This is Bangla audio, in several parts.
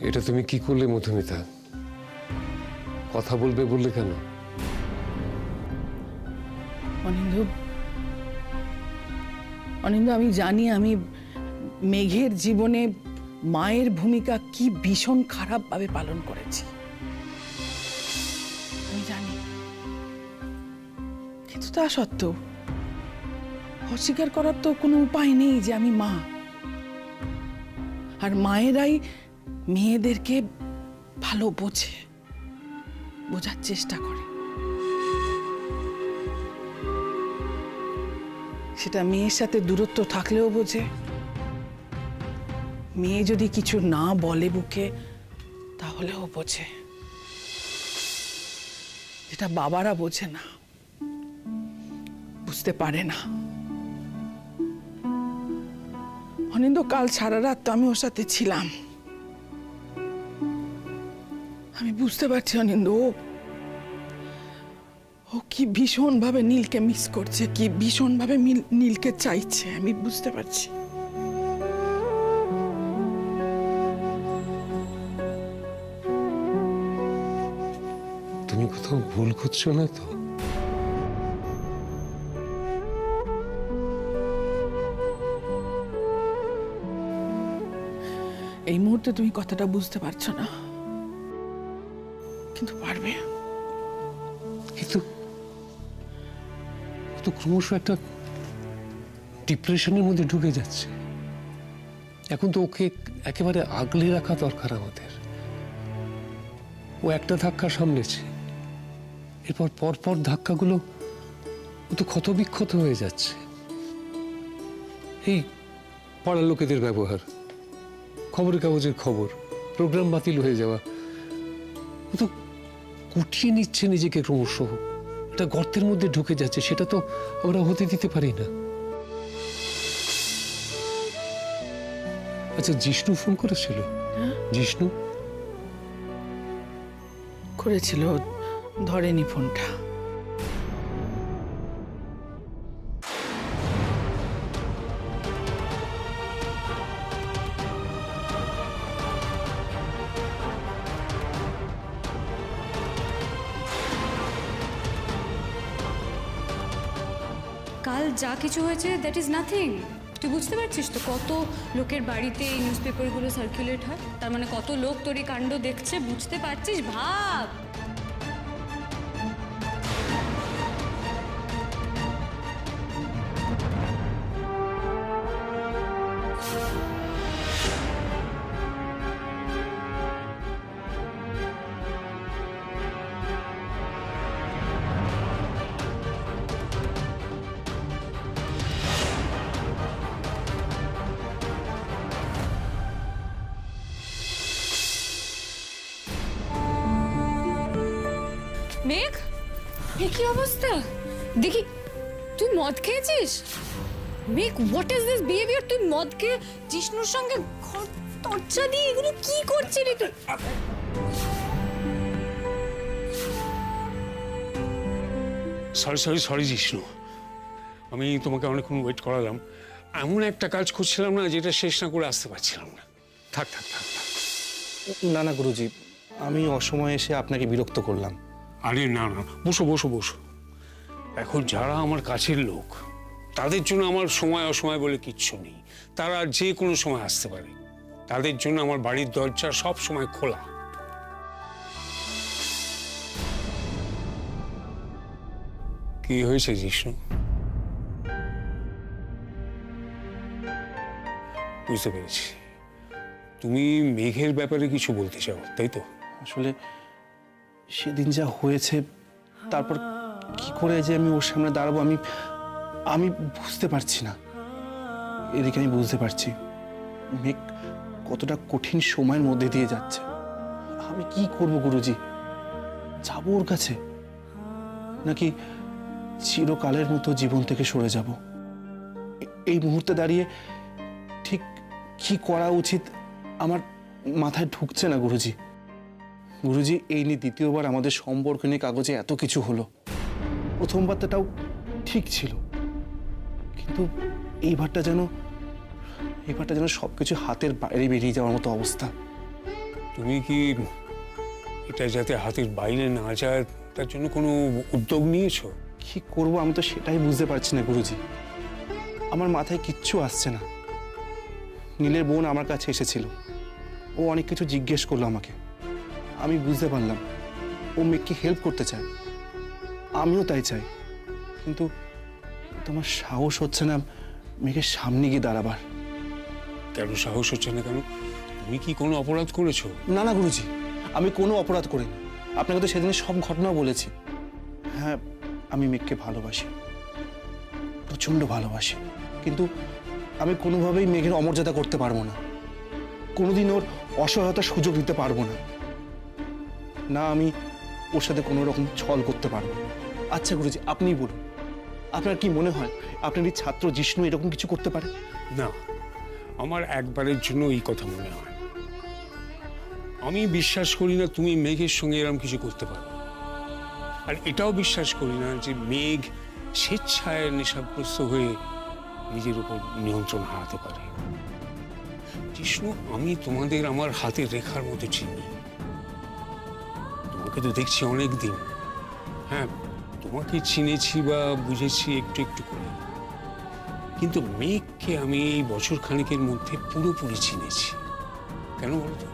এটা তুমি কি করলে মধুমিতা? কথা বলবে বললে কেন? অনিন্দ্য, অনিন্দ্য, আমি জানি আমি মেঘের জীবনে মায়ের ভূমিকা কি ভীষণ খারাপভাবে পালন করেছি, আমি জানি। কিন্তু তা সত্ত্বেও অস্বীকার করার তো কোনো উপায় নেই যে আমি মা। আর মায়েরাই মেয়েদেরকে ভালো বোঝে, বোঝার চেষ্টা করে। সেটা মেয়ের সাথে দূরত্ব থাকলেও বোঝে, মেয়ে যদি কিছু না বলে বুকে তাহলেও বোঝে, যেটা বাবারা বোঝে না, বুঝতে পারে না। অনিন্দ্য, কাল সারা রাত তো আমি ওর সাথে ছিলাম। আমি বুঝতে পারছি অনিন্দ্য, ও কি ভীষণ ভাবে নীলকে মিস করছে, কি ভীষণ ভাবে নীলকে চাইছে, আমি বুঝতে পারছি। তুমি কোথাও ভুল করছো না তো? এই মুহূর্তে তুমি কথাটা বুঝতে পারছো না, কিন্তু পারবে। কিন্তু তো ক্রমশ একটা ডিপ্রেশনের মধ্যে ঢুকে যাচ্ছে। এখন তো ওকে একেবারে আগলে রাখা দরকার আমাদের। ও একটা ধাক্কা সামলেছে, এরপর পরপর ধাক্কাগুলো ও তো ক্ষতবিক্ষত হয়ে যাচ্ছে। এই পাড়ার লোকেদের ব্যবহার, খবরের কাগজের খবর, প্রোগ্রাম বাতিল হয়ে যাওয়া, ও তো গুটিয়ে নিচ্ছে নিজেকে ক্রমশ। এটা গর্তের মধ্যে ঢুকে যাচ্ছে, সেটা তো আমরা হতে দিতে পারি না। আচ্ছা, জিষ্ণু ফোন করেছিল? জিষ্ণু করেছিল, ধরেনি ফোনটা। কাল যা কিছু হয়েছে দ্যাট ইজ নাথিং। তুই বুঝতে পারছিস তো কত লোকের বাড়িতে এই নিউজ পেপারগুলো সার্কুলেট হয়, তার মানে কত লোক তোর এই কাণ্ড দেখছে, বুঝতে পারছিস? ভাব। মেঘ, এ কি অবস্থা? দেখি তুই মদ খেয়েছিস? মেঘ, হোয়াট ইজ দিস বিহেভিয়ার? তুই মদ খেয়ে জিষ্ণুর সঙ্গে তর্চা দিয়ে এগুলো কি করছিস তুই? সরি সরি সরি জিষ্ণু, আমি তোমাকে অনেকক্ষণ ওয়েট করালাম। এমন একটা কাজ করছিলাম না যেটা শেষ না করে আসতে পারছিলাম না। থাক থাক থাক থাক। না না গুরুজি, আমি অসময়ে এসে আপনাকে বিরক্ত করলাম। আরে না না, বসো বসো বসো। এখন যারা আমার কাছের লোক, তাদের জন্য আমার সময় অসময় বলে কিচ্ছু নেই। তারা যে কোনো সময় আসতে পারে। তাদের জন্য আমার বাড়ির দরজা সব সময় খোলা। কি হয়েছে জিষ্ণু? বুঝতে পেরেছি, তুমি মেঘের ব্যাপারে কিছু বলতে চাও, তাই তো? আসলে সেদিন যা হয়েছে, তারপর কি করে যে আমি ওর সামনে দাঁড়াবো আমি আমি বুঝতে পারছি না। এদিকে আমি বুঝতে পারছি মেঘ কতটা কঠিন সময়ের মধ্যে দিয়ে যাচ্ছে। আমি কি করব গুরুজি? যাবো ওর কাছে, নাকি চিরকালের মতো জীবন থেকে সরে যাব? এই মুহূর্তে দাঁড়িয়ে ঠিক কি করা উচিত আমার মাথায় ঢুকছে না গুরুজি। গুরুজি, এই নিয়ে দ্বিতীয়বার আমাদের সম্পর্ক নিয়ে কাগজে এত কিছু হলো। প্রথমবারটাও ঠিক ছিল, কিন্তু এইবারটা যেন সবকিছু হাতের বাইরে বেরিয়ে যাওয়ার মতো অবস্থা। তুমি কি এটা যাতে হাতের বাইরে না যায় তার জন্য কোনো উদ্যোগ নিয়েছো? কি করব আমি তো সেটাই বুঝতে পারছি না গুরুজি। আমার মাথায় কিচ্ছু আসছে না। নীলের বোন আমার কাছে এসেছিল, ও অনেক কিছু জিজ্ঞেস করলো আমাকে। আমি বুঝতে পারলাম ও মেয়েকে হেল্প করতে চায়, আমিও তাই চাই, কিন্তু তোমার সাহস হচ্ছে না মেয়েকে সামনে গিয়ে দাঁড়াবার। কেন সাহস হচ্ছে না কেন? তুমি কি কোনো অপরাধ করেছো? না না গুরুজি, আমি কোনো অপরাধ করিনি। আপনাকে তো সেদিন সব ঘটনা বলেছি। হ্যাঁ, আমি মেয়েকে ভালোবাসি, প্রচণ্ড ভালোবাসি, কিন্তু আমি কোনোভাবেই মেঘের অমর্যাদা করতে পারবো না। কোনোদিন ওর অসহায়তার সুযোগ দিতে পারবো না। না আমি ওর সাথে কোনো রকম ছল করতে পারবো। আচ্ছা গুরুজি, আপনিই বলুন, আপনার কি মনে হয় আপনার এই ছাত্র জিষ্ণু এরকম কিছু করতে পারে? না, আমার একবারের জন্য এই কথা মনে হয়। আমি বিশ্বাস করি না তুমি মেঘের সঙ্গে এরকম কিছু করতে পারো। আর এটাও বিশ্বাস করি না যে মেঘ স্বেচ্ছায় নেশাগ্রস্ত হয়ে নিজের উপর নিয়ন্ত্রণ হারাতে পারে। জিষ্ণু, আমি তোমাদের আমার হাতের রেখার মতো চিনি। তোমাকে তো দেখছি অনেক দিন। হ্যাঁ, তোমাকে চিনেছি বা বুঝেছি একটু একটু করে, কিন্তু মেঘকে আমি এই বছর খানেকের মধ্যে পুরোপুরি চিনেছি। কেন বলতো?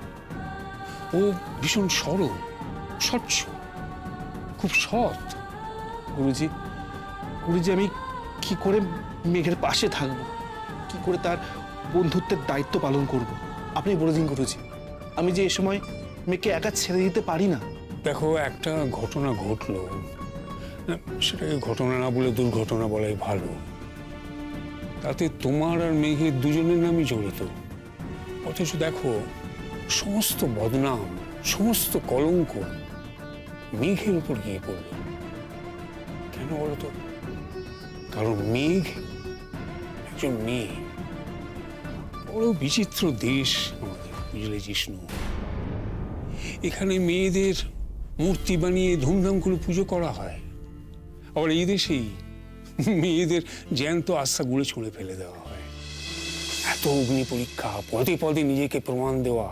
ও ভীষণ সরল, স্বচ্ছ, খুব সৎ। গুরুজি, গুরুজি, আমি কি করে মেঘের পাশে থাকবো, কি করে তার বন্ধুত্বের দায়িত্ব পালন করব? আপনি বলে দিন গুরুজি। আমি যে এ সময় মেয়েকে একা ছেড়ে দিতে পারি না। দেখো, একটা ঘটনা ঘটলো, সেটাকে ঘটনা না বলে দুর্ঘটনা বলাই ভালো। তাতে তোমার আর মেঘের দুজনের নামই জড়িত। অথচ দেখো, সমস্ত বদনাম, সমস্ত কলঙ্ক মেঘের উপর গিয়ে পড়ল। কেন বলতো? কারণ মেঘ একজন মেয়ে। বড় বিচিত্র দেশ আমাদের, বুঝলে জিষ্ণু। এখানে মেয়েদের মূর্তি বানিয়ে ধুমধাম করে পুজো করা হয়। আবার এই দেশেই মেয়েদের জ্যান্ত আস্থা গুলে ছুঁড়ে ফেলে দেওয়া হয়। এত অগ্নি পরীক্ষা, পদে পদে নিজেকে প্রমাণ দেওয়া,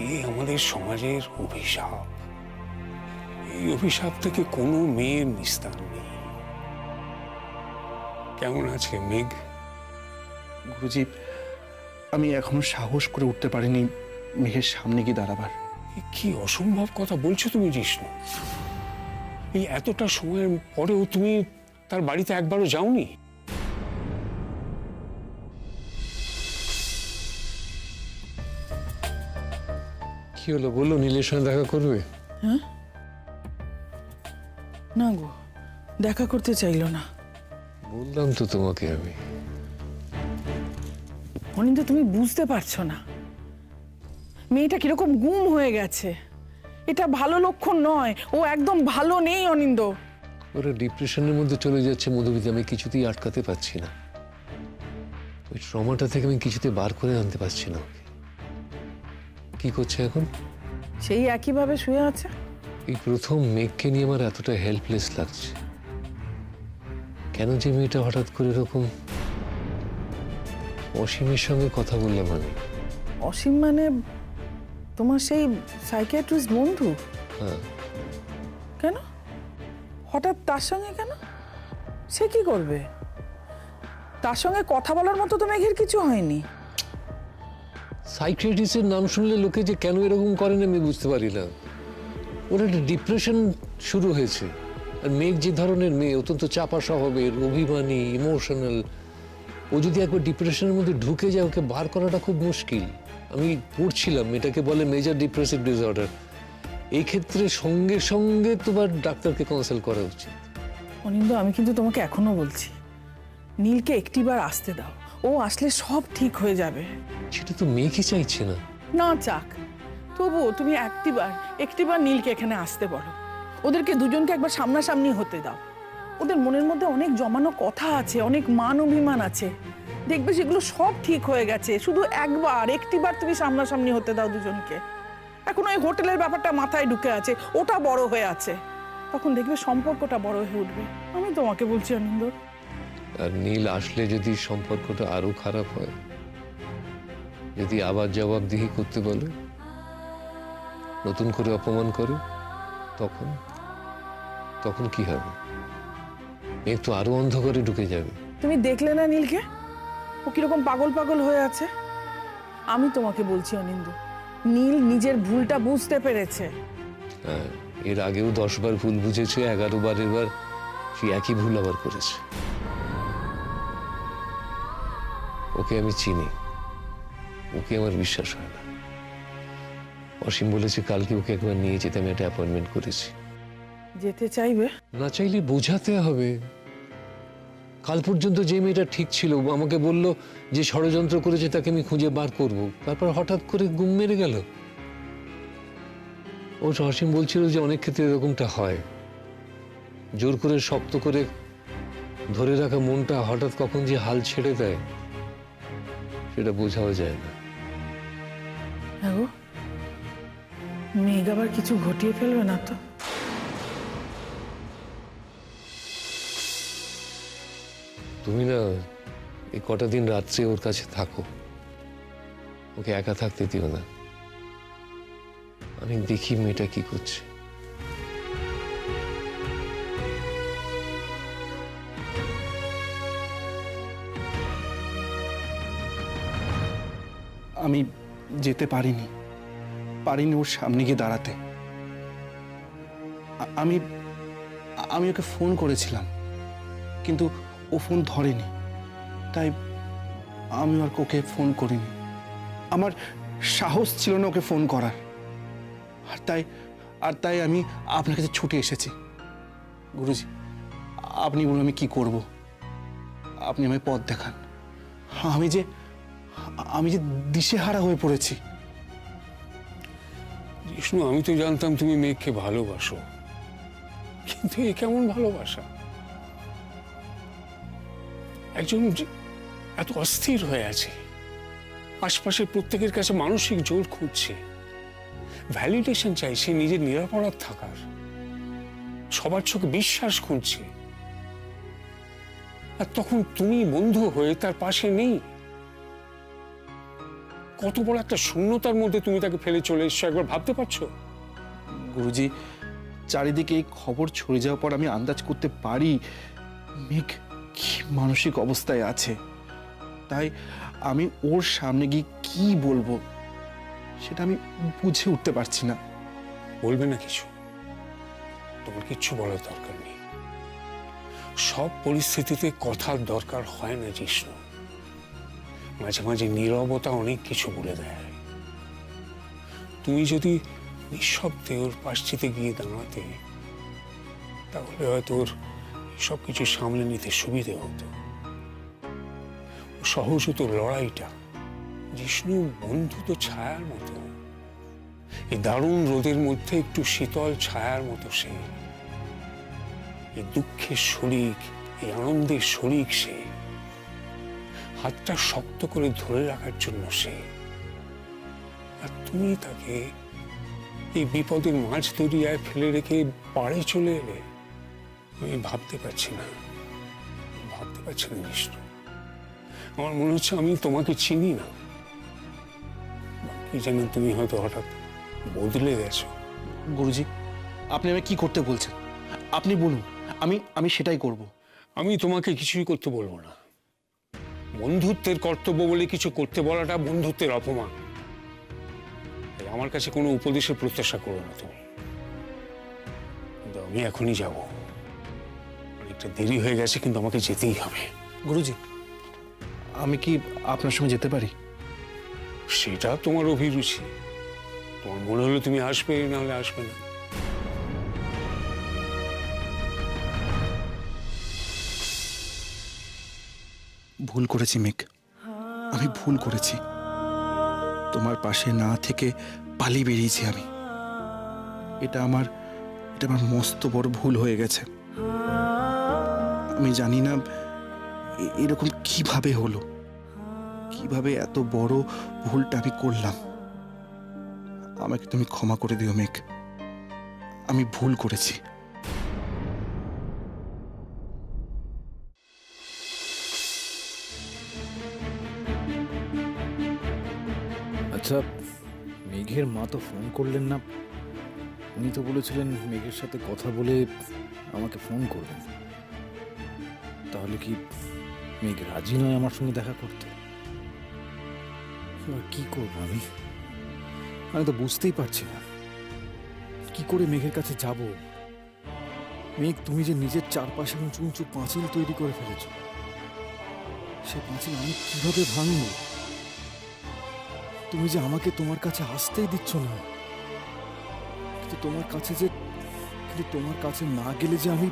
এই আমাদের সমাজের অভিশাপ। এই অভিশাপ থেকে কোনো মেয়ের নিস্তার নেই। কেমন আছে মেঘ? গুরুজি, আমি এখনো সাহস করে উঠতে পারিনি মেঘের সামনে গিয়ে দাঁড়াবার। কি অসম্ভব কথা বলছো তুমি জিষ্ণু। এই এতটা সময়ের পরেও তুমি তার বাড়িতে একবারও যাওনি? কি হলো বলো, নীলের সঙ্গে দেখা করবে? না গো, দেখা করতে চাইলো না। বললাম তো তোমাকে আমি। অনিন্দ, তুমি বুঝতে পারছো না মেয়েটা কিরকম গুম হয়ে গেছে। এটা ভালো লক্ষণ নয়। ও একদম ভালো নেই অনিন্দ। ওরা ডিপ্রেশনের মধ্যে চলে যাচ্ছে মধুবিতে, আমি কিছুতেই আটকাতে পারছি না। ওই ট্রমাটা থেকে আমি কিছুতে বার করে আনতে পারছি না ওকে। কি করছে এখন? সেই একইভাবে শুয়ে আছে। এই প্রথম মেঘকে নিয়ে আমার এতটা হেল্পলেস লাগছে। কেন যে মেয়েটা হঠাৎ করে এরকম অসীমের সঙ্গে কথা বললাম আমি। অসীম মানে তোমার সেই সাইকিয়াট্রিস্ট বন্ধু? হ্যাঁ। কেন হঠাৎ তার সঙ্গে কেন? সে কি করবে? তার সঙ্গে কথা বলার মতো তো মেঘের কিছু হয়নি। সাইকিয়াট্রিস্টের নাম শুনলে লোকে যে কেন এরকম করেন আমি বুঝতে পারি না। ওর একটা ডিপ্রেশন শুরু হয়েছে। আর মেঘ যে ধরনের মেয়ে, অত্যন্ত চাপা স্বভাবের, অভিমানী, ইমোশনাল, ও যদি একবার ডিপ্রেশনের মধ্যে ঢুকে যায় ওকে বার করাটা খুব মুশকিল। আমি পড়ছিলাম এটাকে বলে মেজর ডিপ্রেসিভ ডিসঅর্ডার। এই ক্ষেত্রে সঙ্গে সঙ্গে তোমার ডাক্তারকে কনসাল্ট করা উচিত। অনিন্দ, আমি কিন্তু তোমাকে এখনো বলছি, নীলকে একটিবার আসতে দাও। ও আসলে সব ঠিক হয়ে যাবে। সেটা তো মেঘই চাইছে না। না চাক, তবুও তুমি একটিবার নীলকে এখানে আসতে বলো। ওদেরকে দুজনকে একবার সামনাসামনি হতে দাও। ওদের মনের মধ্যে অনেক জমানো কথা আছে, অনেক মান অভিমান আছে। দেখবে সেগুলো সব ঠিক হয়ে গেছে। শুধু একটিবার তুমি সামনাসামনি হতে দাও দুজনকে। এখন ওই হোটেলের ব্যাপারটা মাথায় ঢুকে আছে, ওটা বড় হয়ে আছে। তখন দেখবে সম্পর্কটা বড় হয়ে উঠবে। আমি তোমাকে বলছি অনিন্দ। আর নীল আসলে যদি সম্পর্কটা আরো খারাপ হয়, যদি আবার জবাবদিহি করতে বলে, নতুন করে অপমান করে, তখন তখন কি হবে? মেঘ তো আরো অন্ধকারে ঢুকে যাবে। তুমি দেখলে না নীলকে, ও কিরকম পাগল পাগল হয়ে আছে। আমি তোমাকে বলছি অনিন্দু, নীল নিজের ভুলটা বুঝতে পেরেছে। হ্যাঁ, এর আগেও 10 বার ভুল বুঝেছে, 11 বার এবার সে একই ভুল আবার করেছে। ওকে আমি চিনি, ওকে আমার বিশ্বাস হয় না। অসীম বলেছে কালকে ওকে একবার নিয়ে যেতে, আমি একটা অ্যাপয়েন্টমেন্ট করেছি। যেতে চাইবে? না চাইলে বোঝাতে হবে। কাল পর্যন্ত যে মেয়েটা ঠিক ছিল, আমাকে বলল যে ষড়যন্ত্র করেছে তাকে আমি খুঁজে বার করব, তারপর হঠাৎ করে গুম মেরে গেল। ও অসীম বলছিল যে অনেক ক্ষেত্রে এরকমটা হয়, জোর করে শক্ত করে ধরে রাখা মনটা হঠাৎ কখন যে হাল ছেড়ে দেয় সেটা বোঝাও যায় না। হ্যাঁ গো, মেঘ আবার কিছু ঘটিয়ে ফেলবে না তো? তুমি না এই কটা দিন রাত্রে ওর কাছে থাকো, ওকে একা থাকতে দিও না। আমি দেখি মেয়েটা কি করছে। আমি যেতে পারিনি, ওর সামনে গিয়ে দাঁড়াতে। আমি আমি ওকে ফোন করেছিলাম, কিন্তু ও ফোন ধরেনি, তাই আমি আর ওকে ফোন করিনি। আমার সাহস ছিল না ওকে ফোন করার, আর তাই আমি আপনার কাছে ছুটে এসেছি। গুরুজি, আপনি বলুন আমি কি করব? আপনি আমায় পথ দেখান। আমি যে দিশেহারা হয়ে পড়েছি। জিষ্ণু, আমি তো জানতাম তুমি মেঘকে ভালোবাসো, কিন্তু এ কেমন ভালোবাসা? একজন এত অস্থির হয়ে আছে, আশপাশের প্রত্যেকের কাছে মানসিক জোর খুঁজছে, ভ্যালিডেশন চাইছে নিজের নিরাপরাধ থাকার, সবার চোখে বিশ্বাস খুঁজছে, আর তখন তুমি বন্ধু হয়ে তার পাশে নেই। কত বড় একটা শূন্যতার মধ্যে তুমি তাকে ফেলে চলে এসছো, একবার ভাবতে পারছো? গুরুজি, চারিদিকে এই খবর ছড়িয়ে যাওয়ার পর আমি আন্দাজ করতে পারি মেঘ কি মানসিক অবস্থায় আছে। তাই আমি ওর সামনে গিয়ে কি বলবো সেটা আমি বুঝে উঠতে পারছি না। বলবে না কিছু, তোমার কিচ্ছু বলার দরকার নেই। সব পরিস্থিতিতে কথার দরকার হয় না জিষ্ণু, মাঝে মাঝে নীরবতা অনেক কিছু বলে দেয়। তুমি যদি নিঃশব্দে ওর পাশটিতে গিয়ে দাঁড়াতে, তাহলে হয়তো ওর সবকিছু সামলে নিতে সুবিধে হতো। সহজ হতো লড়াইটা। জিষ্ণু বন্ধু তো ছায়ার মতো, এই দারুণ রোদের মধ্যে একটু শীতল ছায়ার মতো সে। এই দুঃখের শরিক, এই আনন্দের শরিক সে। হাতটা শক্ত করে ধরে রাখার জন্য সে। আর তুমি তাকে এই বিপদের মাঝ দরিয়ায় ফেলে রেখে পাড়ে চলে এলে। আমি ভাবতে পারছি না বিষ্ণু। আমার মনে হচ্ছে আমি তোমাকে চিনি না, কি জানি তুমি হয়তো হঠাৎ বদলে গেছো। গুরুজি, আপনি আমায় কি করতে বলছেন? আপনি বলুন, আমি সেটাই করব। আমি তোমাকে কিছুই করতে বলবো না। বন্ধুত্বের কর্তব্য বলে কিছু করতে বলাটা বন্ধুত্বের অপমান। তাই আমার কাছে কোনো উপদেশের প্রত্যাশা করো না তুমি। কিন্তু আমি এখনই যাব, অনেকটা দেরি হয়ে গেছে, কিন্তু আমাকে যেতেই হবে। গুরুজি, আমি কি আপনার সঙ্গে যেতে পারি? সেটা তোমার অভিরুচি। তোমার মনে হলো তুমি আসবে, না হলে আসবে না। ভুল করেছি মেঘ, আমি ভুল করেছি। তোমার পাশে না থেকে পালিয়ে বেরিয়েছি আমি। এটা আমার মস্ত বড় ভুল হয়ে গেছে। আমি জানি না এরকম কিভাবে হলো, কিভাবে এত বড় ভুলটা আমি করলাম। আমাকে তুমি ক্ষমা করে দিও মেঘ, আমি ভুল করেছি। আচ্ছা, মেঘের মা তো ফোন করলেন না, উনি তো বলেছিলেন মেঘের সাথে কথা বলে আমাকে ফোন করবেন। তাহলে কি মেঘ রাজি নয় আমার সঙ্গে দেখা করতে? এবার কি করবো আমি তো বুঝতেই পারছি না কি করে মেঘের কাছে যাব। মেঘ, তুমি যে নিজের চারপাশে উঁচু উঁচু পাঁচিল তৈরি করে ফেলেছ, সে পাঁচিল আমি কিভাবে ভাঙবো? তুমি যে আমাকে তোমার কাছে আসতেই দিচ্ছ না, কিন্তু তোমার কাছে না গেলে যে আমি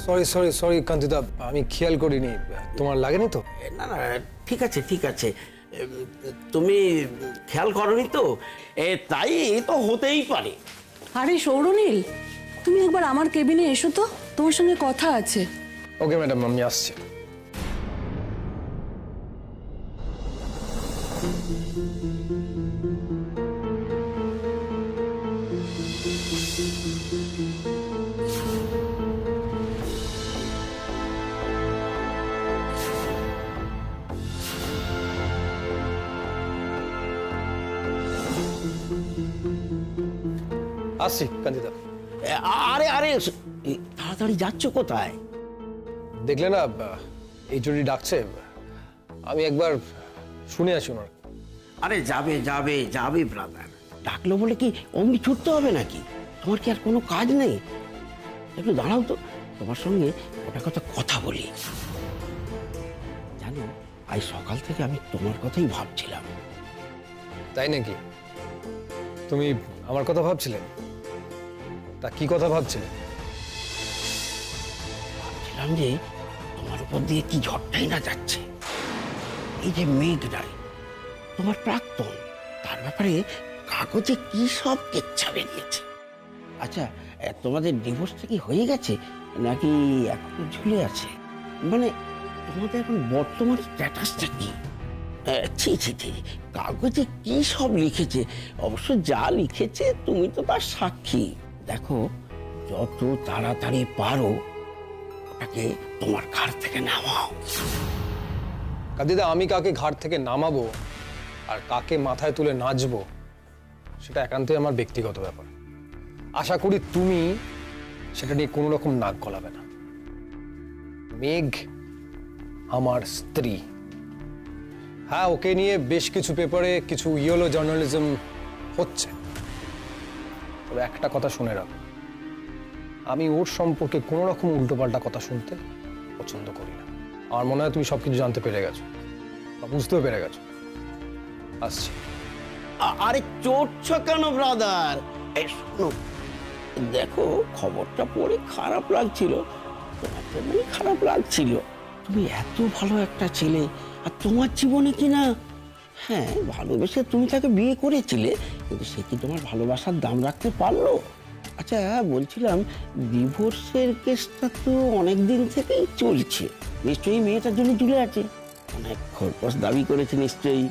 সরি সরি সরি কান্তিদা, আমি খেয়াল করিনি। তোমার লাগেনি তো? না না, ঠিক আছে ঠিক আছে, তুমি খেয়াল করনি তো, তাই তো হতেই পারে। আরে সৌরনীল, তুমি একবার আমার কেবিনে এসো তো, তোমার সঙ্গে কথা আছে। ওকে ম্যাডাম, আমি আসছি। আসছি কান্তিদা। আরে আরে, তাড়াতাড়ি যাচ্ছ কোথায়? দেখলে না এই জন্য ডাকছে, আমি একবার শুনে আসি ওনার। আরে যাবে যাবে যাবে ব্রাদার, ডাকলো বলে কি অমনি ছুটতে হবে নাকি? তোমার কি আর কোনো কাজ নেই? একটু দাঁড়াও তো, তোমার সঙ্গে ওটা কথা বলি। জানো, আজ সকাল থেকে আমি তোমার কথাই ভাবছিলাম। তাই নাকি? তুমি আমার কথা ভাবছিলে? তা কি কথা ভাবছিলে? ভাবছিলাম যে তোমার উপর দিয়ে কি ঝড়টাই না যাচ্ছে। এই যে মেঘরাই, তোমার প্রাক্তন, তার ব্যাপারে কাগজে কি সব কেচ্ছা বেরিয়েছে। আচ্ছা, তোমাদের ডিভোর্সটা কি হয়ে গেছে নাকি এখনো ঝুলে আছে? মানে তোমাদের এখন বর্তমান স্ট্যাটাসটা কি? ছি ছি ছি, কাগজে কি সব লিখেছে। অবশ্য যা লিখেছে তুমি তো তার সাক্ষী। দেখো, যত তাড়াতাড়ি পারো ওটাকে তোমার ঘাড় থেকে নামাও। কান্তিদা, আমি কাকে ঘাট থেকে নামাবো আর কাকে মাথায় তুলে নাচবো সেটা একান্তই আমার ব্যক্তিগত ব্যাপার। আশা করি তুমি সেটা নিয়ে কোনো রকম নাক গলাবে না। মেঘ আমার স্ত্রী। হ্যাঁ, ওকে নিয়ে বেশ কিছু পেপারে কিছু ইয়েলো জার্নালিজম হচ্ছে, তবে একটা কথা শুনে রাখো, আমি ওর সম্পর্কে কোনো রকম উল্টোপাল্টা কথা শুনতে পছন্দ করি না। আমার মনে হয় তুমি সবকিছু জানতে পেরে গেছো বা বুঝতেও পেরে গেছো। আসছি। আরে চড়ছ কেন ব্রাদার? এই শোনো, দেখো খবরটা পড়ে খারাপ লাগছিল, তোমার জন্যই খারাপ লাগছিল। তুমি এত ভালো একটা ছেলে, আর তোমার জীবনে কিনা, হ্যাঁ ভালোবেসে তুমি তাকে বিয়ে করেছিলে, কিন্তু সে কি তোমার ভালোবাসার দাম রাখতে পারলো? আচ্ছা বলছিলাম, ডিভোর্সের কেসটা তো অনেক দিন থেকেই চলছে, নিশ্চয়ই মেয়েটার জন্য ঝুলে আছে, অনেক খরচ দাবি করেছে নিশ্চয়ই।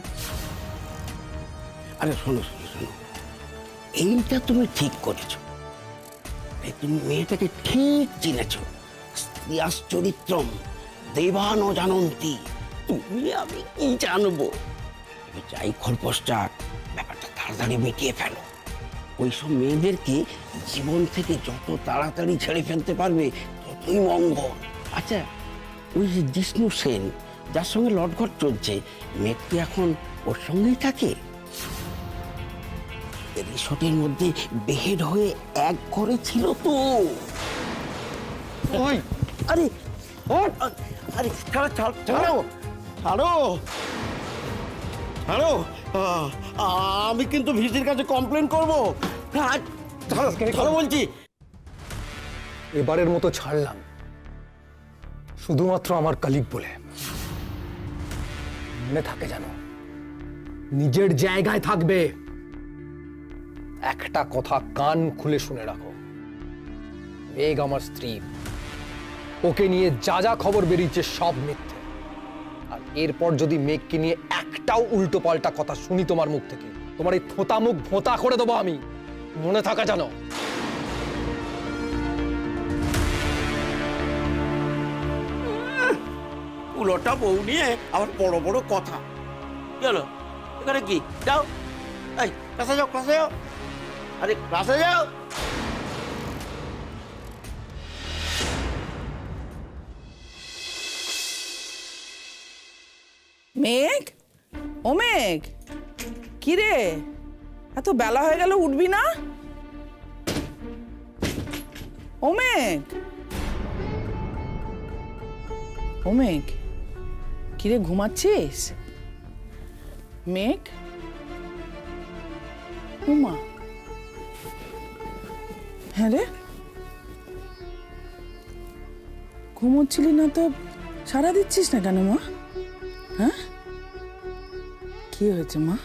আরে শোনো শোনো শোনো, এইটা তুমি ঠিক করেছো, তুমি মেয়েটাকে ঠিক চিনেছ। স্ত্রীয়াস চরিত্রম দেবান জানন্তি, তুমি আমি কি জানবো? যাই খরপোশটা, ব্যাপারটা তাড়াতাড়ি মিটিয়ে ফেলো। ওইসব মেয়েদেরকে জীবন থেকে যত তাড়াতাড়ি ছেড়ে ফেলতে পারবে ততই মঙ্গল। আচ্ছা, ওই যে জিষ্ণু সেন যার সঙ্গে লটঘট চলছে, মেঘ কি এখন ওর সঙ্গেই থাকে? রিসোর্টের মধ্যে বেহেড হয়ে এক ঘরে ছিল তো। ওই আরে আরে ছাড়ো ছাড়ো ছাড়ো ছাড়ো, আমি কিন্তু ভিসির কাছে কমপ্লেন করবো। ছাড়ো বলছি। এবারের মতো ছাড়লাম, শুধুমাত্র আমার কালিগ বলে। মনে থাকে জানো, নিজের জায়গায় থাকবে। একটা কথা কান খুলে শুনে রাখো, মেঘ আমার স্ত্রী, ওকে নিয়ে যা যা খবর বেরিয়েছে সব মিথ্যে। আর এরপর যদি মেঘকে নিয়ে একটাও উল্টো পাল্টা কথা শুনি তোমার মুখ থেকে, তোমার এই থোতা মুখ ভোঁতা করে দেবো আমি। মনে থাকা জানো। উলোটা বউ নিয়ে আবার বড় বড় কথা। কি হলো এখানে কি? যাও, এই ক্লাসে যাও, ক্লাসে যাও, আরে ক্লাসে যাও। মেঘ, ও মেঘ, কি রে এত বেলা হয়ে গেল, উঠবি না? ও মেঘ, ও মেঘ, কি রে ঘুমাচ্ছিস? মেঘ, উমা, হ্যাঁ রে, ঘুমোচ্ছিলি না তো সারা দিচ্ছিস না কেন মা? হ্যাঁ, কি হয়েছে মা?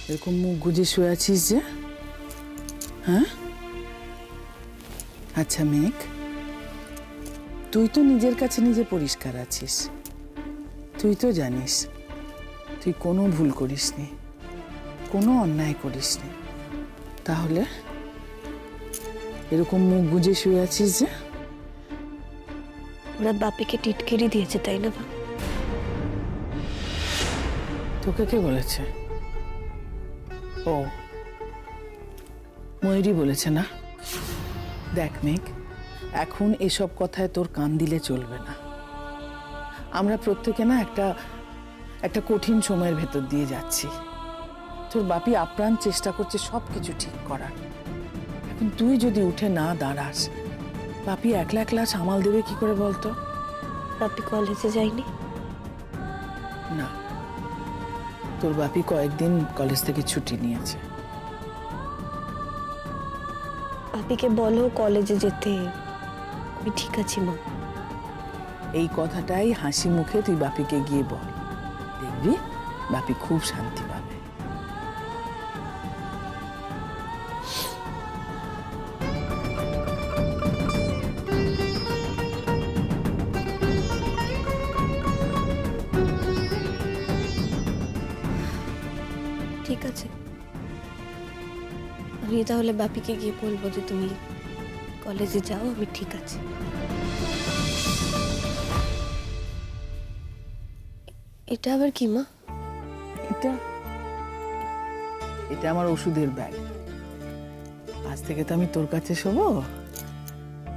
এরকম মুখ গুজে শুয়ে আছিস যে? হ্যাঁ, আচ্ছা মেঘ, তুই তো নিজের কাছে নিজে পরিষ্কার আছিস, তুই তো জানিস তুই কোনো ভুল করিসনি, কোনো অন্যায় করিসনি, তাহলে এরকম মুখ গুজে শুয়ে আছিস যে? ওরা বাপিকে টিটকিরি দিয়েছে, তাই না? তোকে কে বলেছে? ও ময়ূরী বলেছে না? দেখ মেঘ, এখন এসব কথায় তোর কান দিলে চলবে না। আমরা প্রত্যেকে না একটা কঠিন সময়ের ভেতর দিয়ে যাচ্ছি। তোর বাপি আপ্রাণ চেষ্টা করছে সব কিছু ঠিক করার। এখন তুই যদি উঠে না দাঁড়াস, বাপি একলা একলা সামাল দেবে কি করে বলতো? বাপি কলেজে যায়নি? না, তোর বাপি কয়েকদিন কলেজ থেকে ছুটি নিয়েছে। বাপিকে বলো কলেজে যেতে, আমি ঠিক আছি মা। এই কথাটাই হাসি মুখে তুই বাপিকে গিয়ে বল, দেখবি বাপি খুব শান্তি পাবে। ঠিক আছে, আমি তাহলে বাপিকে গিয়ে বলবো যে তুমি কলেজে যাও, আমি ঠিক আছি। এটা আবার কি মা? এটা এটা আমার ওষুধের ব্যাগ। আজ থেকে তো আমি তোর কাছে শোবো।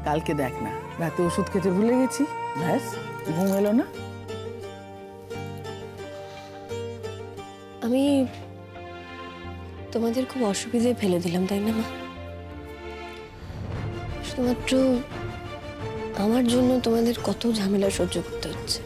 কালকে দেখ না, রাতে ওষুধ খেতে ভুলে গেছি, ব্যাস ঘুম এলো না। আমি তোমাদের খুব অসুবিধায় ফেলে দিলাম, তাই না মা? শুধুমাত্র আমার জন্য তোমাদের কত ঝামেলা সহ্য করতে হচ্ছে।